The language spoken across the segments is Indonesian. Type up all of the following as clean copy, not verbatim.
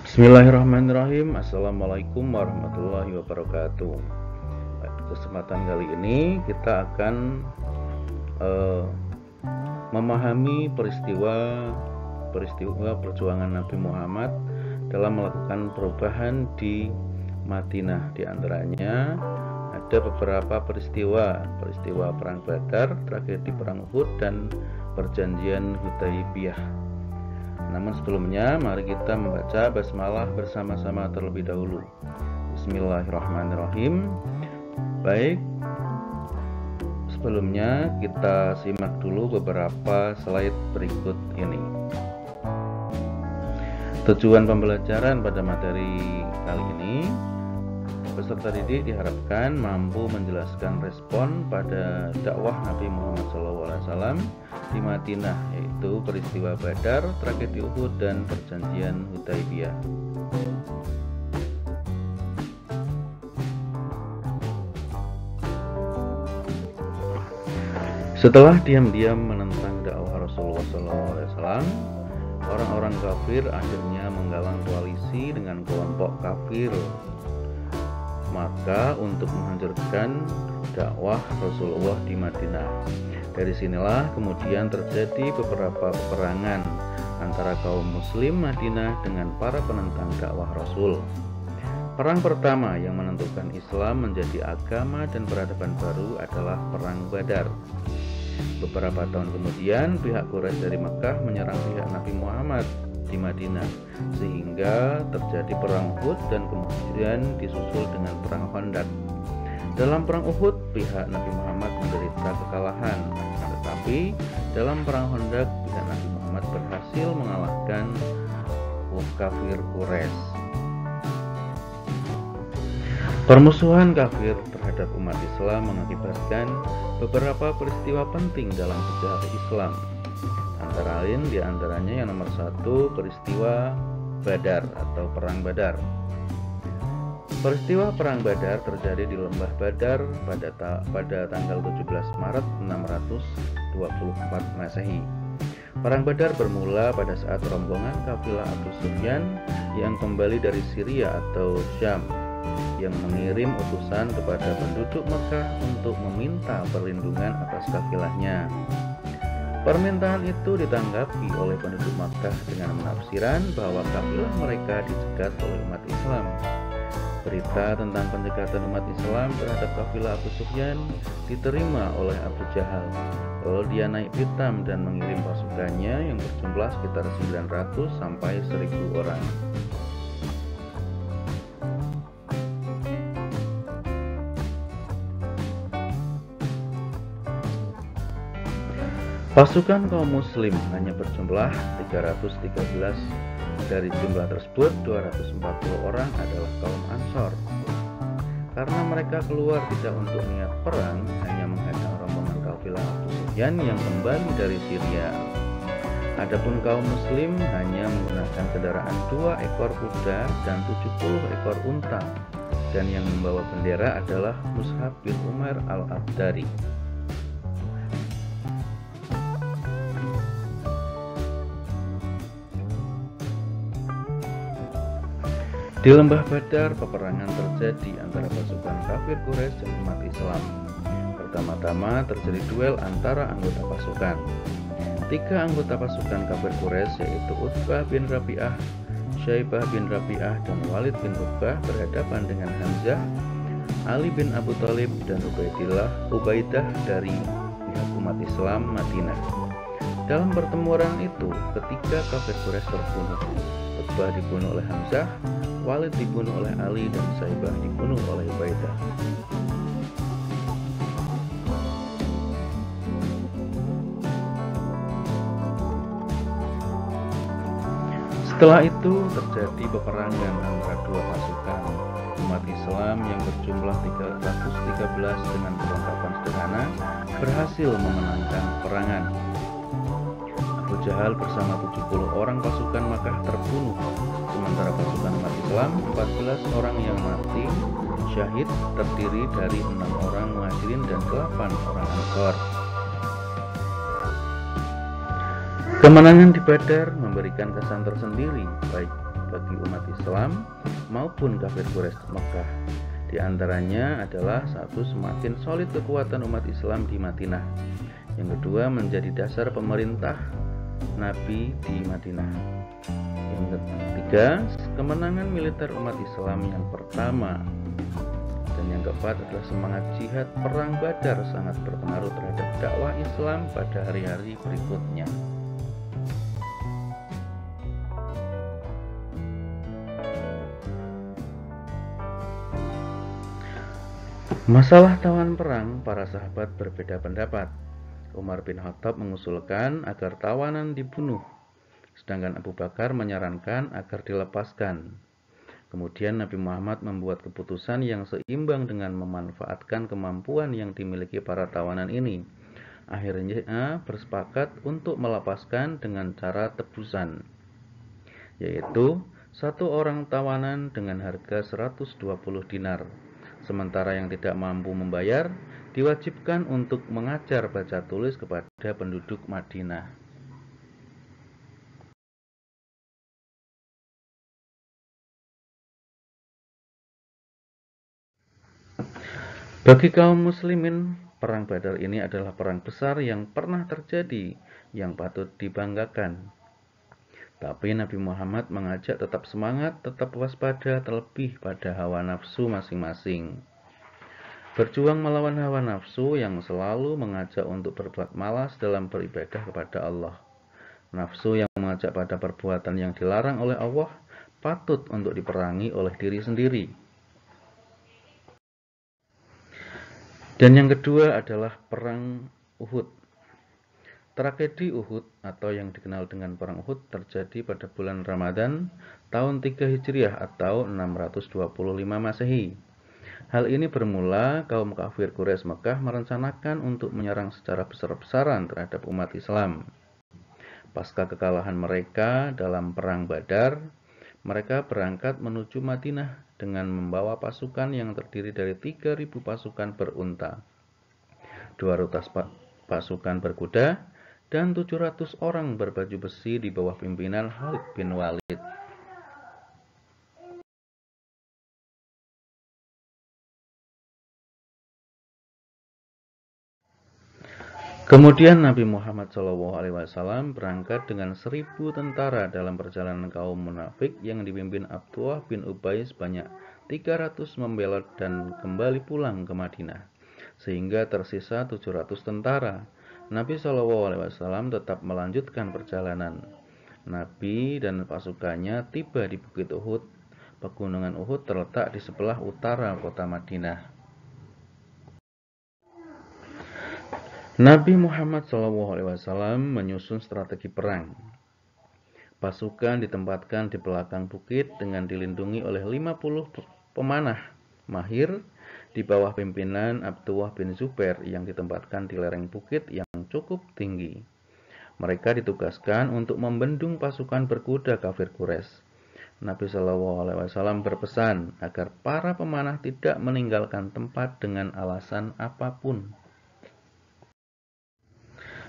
Bismillahirrahmanirrahim. Assalamualaikum warahmatullahi wabarakatuh. Pada kesempatan kali ini kita akan memahami peristiwa perjuangan Nabi Muhammad dalam melakukan perubahan di Madinah. Di antaranya ada beberapa peristiwa perang Badar, tragedi perang Uhud, dan perjanjian Hudaybiyah. Namun sebelumnya mari kita membaca basmalah bersama-sama terlebih dahulu. Bismillahirrahmanirrahim. Baik, sebelumnya kita simak dulu beberapa slide berikut ini. Tujuan pembelajaran pada materi kali ini, peserta didik diharapkan mampu menjelaskan respon pada dakwah Nabi Muhammad SAW di Madinah, yaitu peristiwa Badar, tragedi Uhud, dan perjanjian Hudaybiyah. Setelah diam-diam menentang dakwah Rasulullah SAW, orang-orang kafir akhirnya menggalang koalisi dengan kelompok kafir Maka untuk menghancurkan dakwah Rasulullah di Madinah. Dari sinilah kemudian terjadi beberapa peperangan antara kaum muslim Madinah dengan para penentang dakwah Rasul. Perang pertama yang menentukan Islam menjadi agama dan peradaban baru adalah Perang Badar. Beberapa tahun kemudian pihak Quraisy dari Mekah menyerang pihak Nabi Muhammad di Madinah, sehingga terjadi perang Uhud dan kemudian disusul dengan perang Khandaq. Dalam perang Uhud pihak Nabi Muhammad menderita kekalahan, tetapi dalam perang Khandaq pihak Nabi Muhammad berhasil mengalahkan kafir Quraisy. Permusuhan kafir terhadap umat Islam mengakibatkan beberapa peristiwa penting dalam sejarah Islam. Antara lain diantaranya yang nomor satu, peristiwa Badar atau Perang Badar. Peristiwa Perang Badar terjadi di Lembah Badar pada tanggal 17 Maret 624 Masehi. Perang Badar bermula pada saat rombongan kafilah Abu Sufyan yang kembali dari Syria atau Syam, yang mengirim utusan kepada penduduk Mekah untuk meminta perlindungan atas kafilahnya. Permintaan itu ditanggapi oleh penduduk Makkah dengan penafsiran bahwa kafilah mereka dicegat oleh umat Islam. Berita tentang pencegatan umat Islam terhadap kafilah Abu Sufyan diterima oleh Abu Jahal. Lalu dia naik pitam dan mengirim pasukannya yang berjumlah sekitar 900 sampai 1000 orang. Pasukan kaum muslim hanya berjumlah 313. Dari jumlah tersebut 240 orang adalah kaum Ansor. Karena mereka keluar tidak untuk niat perang, hanya menghadang rombongan kafilah Abu Sufyan yang kembali dari Syria. Adapun kaum muslim hanya menggunakan kendaraan 2 ekor kuda dan 70 ekor unta, dan yang membawa bendera adalah Mus'ab bin Umair al-Abdari. Di Lembah Badar, peperangan terjadi antara pasukan kafir Quraisy dan umat Islam. Pertama-tama terjadi duel antara anggota pasukan. 3 anggota pasukan kafir Quraisy yaitu Utbah bin Rabi'ah, Syaibah bin Rabi'ah, dan Walid bin Utbah berhadapan dengan Hamzah, Ali bin Abu Thalib, dan Ubaidah dari pihak umat Islam Madinah. Dalam pertempuran itu, ketiga kafir Quraisy terbunuh. Utbah dibunuh oleh Hamzah, Walid dibunuh oleh Ali, dan Syaibah dibunuh oleh Ubaidah. Setelah itu terjadi peperangan antara dua pasukan. Umat Islam yang berjumlah 313 dengan perlengkapan sederhana berhasil memenangkan peperangan. Abu Jahal bersama 70 orang pasukan Makkah terbunuh, sementara pasukan umat Islam 14 orang yang mati syahid terdiri dari 6 orang Muhajirin dan 8 orang Ansor. Kemenangan di Badar memberikan kesan tersendiri baik bagi umat Islam maupun kafir Quraisy Mekah. Di antaranya adalah satu, semakin solid kekuatan umat Islam di Madinah. Yang kedua, menjadi dasar pemerintah Nabi di Madinah. Yang ketiga, kemenangan militer umat Islam yang pertama. Dan yang keempat adalah semangat jihad perang Badar sangat berpengaruh terhadap dakwah Islam pada hari-hari berikutnya. Masalah tawan perang, para sahabat berbeda pendapat. Umar bin Khattab mengusulkan agar tawanan dibunuh, sedangkan Abu Bakar menyarankan agar dilepaskan. Kemudian Nabi Muhammad membuat keputusan yang seimbang dengan memanfaatkan kemampuan yang dimiliki para tawanan ini. Akhirnya bersepakat untuk melepaskan dengan cara tebusan, yaitu satu orang tawanan dengan harga 120 dinar. Sementara yang tidak mampu membayar diwajibkan untuk mengajar baca tulis kepada penduduk Madinah. Bagi kaum muslimin, perang Badar ini adalah perang besar yang pernah terjadi yang patut dibanggakan. Tapi Nabi Muhammad mengajak tetap semangat, tetap waspada, terlebih pada hawa nafsu masing-masing. Berjuang melawan hawa nafsu yang selalu mengajak untuk berbuat malas dalam beribadah kepada Allah. Nafsu yang mengajak pada perbuatan yang dilarang oleh Allah patut untuk diperangi oleh diri sendiri. Dan yang kedua adalah perang Uhud. Tragedi Uhud atau yang dikenal dengan perang Uhud terjadi pada bulan Ramadan tahun 3 Hijriah atau 625 Masehi. Hal ini bermula kaum kafir Quraisy Mekah merencanakan untuk menyerang secara besar-besaran terhadap umat Islam. Pasca kekalahan mereka dalam perang Badar, mereka berangkat menuju Madinah dengan membawa pasukan yang terdiri dari 3.000 pasukan berunta, 200 pasukan berkuda, dan 700 orang berbaju besi di bawah pimpinan Khalid bin Walid. Kemudian Nabi Muhammad SAW berangkat dengan 1.000 tentara dalam perjalanan kaum munafik yang dipimpin Abdullah bin Ubay sebanyak 300 membelot dan kembali pulang ke Madinah, sehingga tersisa 700 tentara. Nabi SAW tetap melanjutkan perjalanan. Nabi dan pasukannya tiba di Bukit Uhud. Pegunungan Uhud terletak di sebelah utara kota Madinah. Nabi Muhammad SAW menyusun strategi perang. Pasukan ditempatkan di belakang bukit dengan dilindungi oleh 50 pemanah mahir di bawah pimpinan Abdullah bin Zubair yang ditempatkan di lereng bukit yang cukup tinggi. Mereka ditugaskan untuk membendung pasukan berkuda kafir Quraisy. Nabi SAW berpesan agar para pemanah tidak meninggalkan tempat dengan alasan apapun.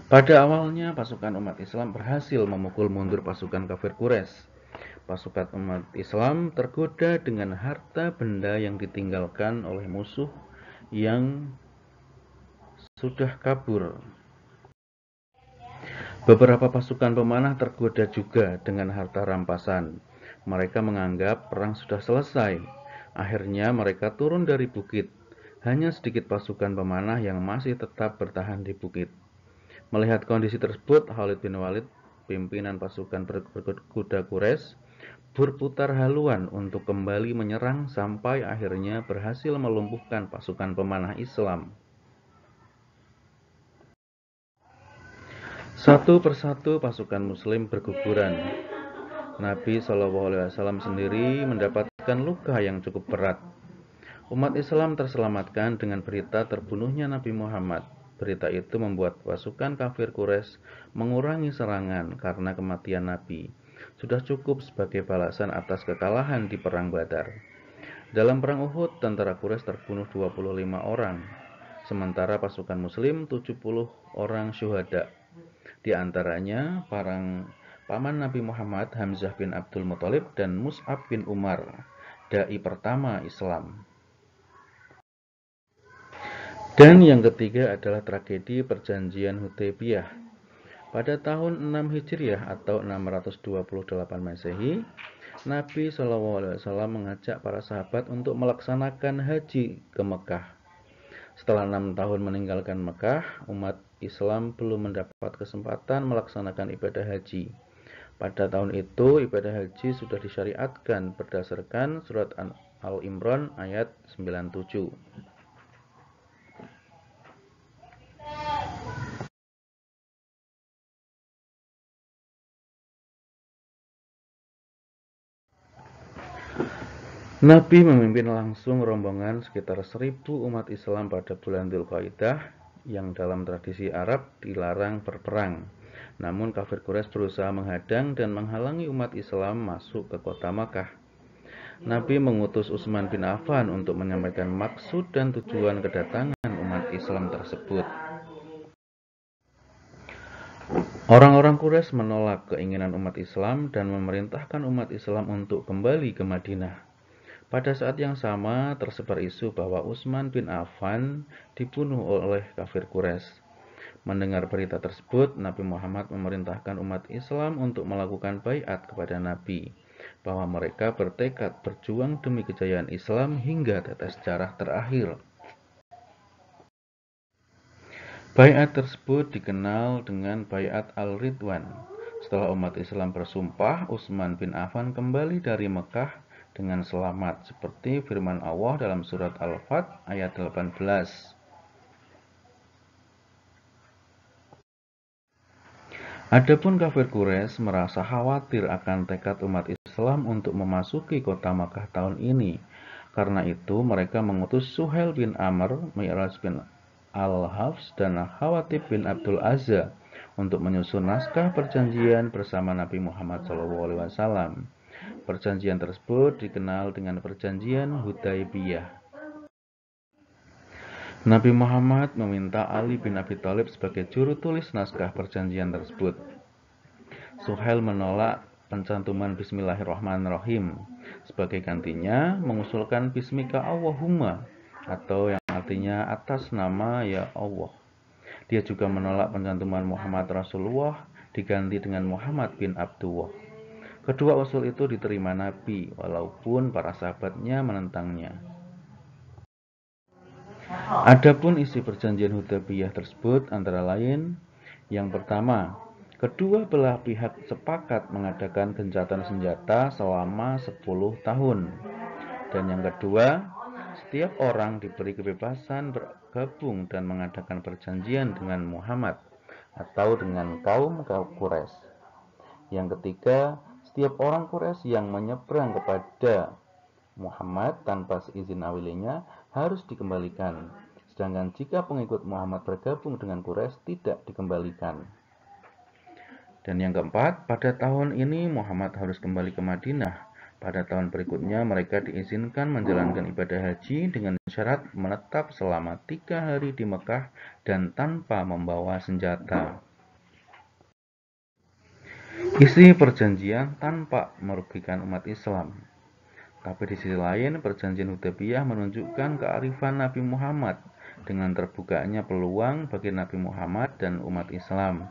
Pada awalnya pasukan umat Islam berhasil memukul mundur pasukan kafir Quraisy. Pasukan umat Islam tergoda dengan harta benda yang ditinggalkan oleh musuh yang sudah kabur. Beberapa pasukan pemanah tergoda juga dengan harta rampasan. Mereka menganggap perang sudah selesai. Akhirnya mereka turun dari bukit. Hanya sedikit pasukan pemanah yang masih tetap bertahan di bukit. Melihat kondisi tersebut, Khalid bin Walid, pimpinan pasukan berkuda Quraisy, berputar haluan untuk kembali menyerang sampai akhirnya berhasil melumpuhkan pasukan pemanah Islam. Satu persatu pasukan muslim berguguran. Nabi SAW sendiri mendapatkan luka yang cukup berat. Umat Islam terselamatkan dengan berita terbunuhnya Nabi Muhammad. Berita itu membuat pasukan kafir Quraisy mengurangi serangan karena kematian Nabi. Sudah cukup sebagai balasan atas kekalahan di perang Badar. Dalam perang Uhud, tentara Quraisy terbunuh 25 orang, sementara pasukan muslim 70 orang syuhada. Di antaranya paman Nabi Muhammad Hamzah bin Abdul Muthalib dan Mus'ab bin Umar, dai pertama Islam. Dan yang ketiga adalah tragedi Perjanjian Hudaybiyah. Pada tahun 6 Hijriah atau 628 Masehi, Nabi SAW mengajak para sahabat untuk melaksanakan haji ke Mekah. Setelah 6 tahun meninggalkan Mekah, umat Islam belum mendapat kesempatan melaksanakan ibadah haji. Pada tahun itu, ibadah haji sudah disyariatkan berdasarkan surat Al-Imran ayat 97. Nabi memimpin langsung rombongan sekitar 1.000 umat Islam pada bulan Dzulqa'dah yang dalam tradisi Arab dilarang berperang. Namun kafir Quraisy berusaha menghadang dan menghalangi umat Islam masuk ke kota Makkah. Nabi mengutus Utsman bin Affan untuk menyampaikan maksud dan tujuan kedatangan umat Islam tersebut. Orang-orang Quraisy menolak keinginan umat Islam dan memerintahkan umat Islam untuk kembali ke Madinah. Pada saat yang sama, tersebar isu bahwa Utsman bin Affan dibunuh oleh kafir Quraisy. Mendengar berita tersebut, Nabi Muhammad memerintahkan umat Islam untuk melakukan baiat kepada Nabi, bahwa mereka bertekad berjuang demi kejayaan Islam hingga tetes darah terakhir. Baiat tersebut dikenal dengan Baiat Al-Ridwan. Setelah umat Islam bersumpah, Utsman bin Affan kembali dari Mekah dengan selamat, seperti firman Allah dalam surat Al-Fath ayat 18. Adapun kafir Quraisy merasa khawatir akan tekad umat Islam untuk memasuki kota Makkah tahun ini. Karena itu mereka mengutus Suhail bin Amr, Mi'raj bin Al-Hafs, dan Khawatib bin Abdul Azza untuk menyusun naskah perjanjian bersama Nabi Muhammad SAW. Perjanjian tersebut dikenal dengan Perjanjian Hudaybiyah. Nabi Muhammad meminta Ali bin Abi Thalib sebagai juru tulis naskah perjanjian tersebut. Suhail menolak pencantuman Bismillahirrahmanirrahim. Sebagai gantinya, mengusulkan Bismika Allahumma, atau yang artinya atas nama ya Allah. Dia juga menolak pencantuman Muhammad Rasulullah diganti dengan Muhammad bin Abdullah. Kedua usul itu diterima Nabi, walaupun para sahabatnya menentangnya. Adapun isi perjanjian Hudaybiyah tersebut antara lain, yang pertama, kedua belah pihak sepakat mengadakan gencatan senjata selama 10 tahun. Dan yang kedua, setiap orang diberi kebebasan bergabung dan mengadakan perjanjian dengan Muhammad atau dengan kaum Quraisy. Yang ketiga, setiap orang Quraisy yang menyeberang kepada Muhammad tanpa seizin awalinya harus dikembalikan. Sedangkan jika pengikut Muhammad bergabung dengan Quraisy tidak dikembalikan. Dan yang keempat, pada tahun ini Muhammad harus kembali ke Madinah. Pada tahun berikutnya mereka diizinkan menjalankan ibadah haji dengan syarat menetap selama 3 hari di Mekah dan tanpa membawa senjata. Isi perjanjian tanpa merugikan umat Islam. Tapi di sisi lain, perjanjian Hudaybiyah menunjukkan kearifan Nabi Muhammad dengan terbukanya peluang bagi Nabi Muhammad dan umat Islam.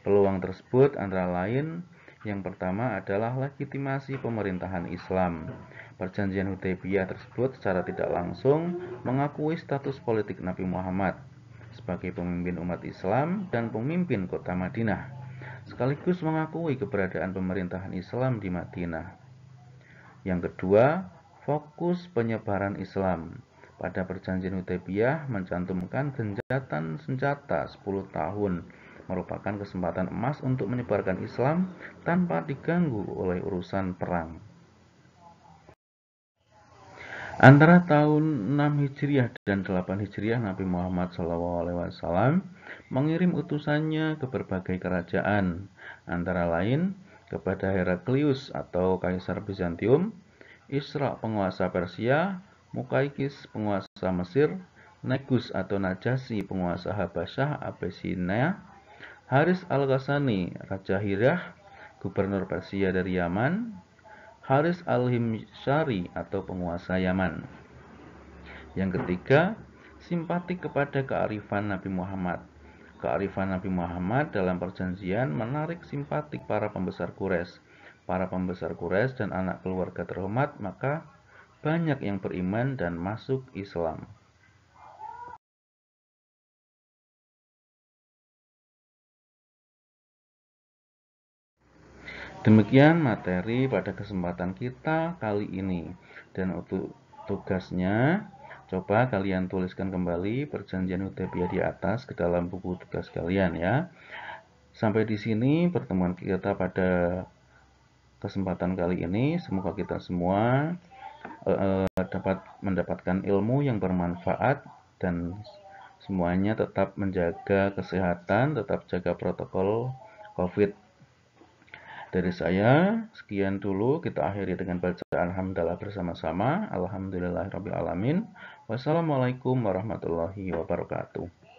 Peluang tersebut antara lain, yang pertama adalah legitimasi pemerintahan Islam. Perjanjian Hudaybiyah tersebut secara tidak langsung mengakui status politik Nabi Muhammad sebagai pemimpin umat Islam dan pemimpin kota Madinah, sekaligus mengakui keberadaan pemerintahan Islam di Madinah. Yang kedua, fokus penyebaran Islam. Pada perjanjian Hudaybiyah mencantumkan gencatan senjata 10 tahun, merupakan kesempatan emas untuk menyebarkan Islam tanpa diganggu oleh urusan perang. Antara tahun 6 Hijriah dan 8 Hijriah, Nabi Muhammad SAW mengirim utusannya ke berbagai kerajaan, antara lain kepada Heraklius atau Kaisar Bizantium, Isra penguasa Persia, Mukaikis penguasa Mesir, Negus atau Najasyi penguasa Habasyah Abyssinia, Haris al-Ghasani Raja Hirah, gubernur Persia dari Yaman, Haris al-Himsyari atau penguasa Yaman. Yang ketiga, simpatik kepada kearifan Nabi Muhammad. Kearifan Nabi Muhammad dalam perjanjian menarik simpatik para pembesar Quraisy. Para pembesar Quraisy dan anak keluarga terhormat, maka banyak yang beriman dan masuk Islam. Demikian materi pada kesempatan kita kali ini. Dan untuk tugasnya, coba kalian tuliskan kembali perjanjian Hudaybiyah di atas ke dalam buku tugas kalian ya. Sampai di sini pertemuan kita pada kesempatan kali ini. Semoga kita semua dapat mendapatkan ilmu yang bermanfaat dan semuanya tetap menjaga kesehatan, tetap jaga protokol COVID. Dari saya, sekian dulu. Kita akhiri dengan bacaan hamdalah bersama-sama. Alhamdulillahirrabbilalamin. Wassalamualaikum warahmatullahi wabarakatuh.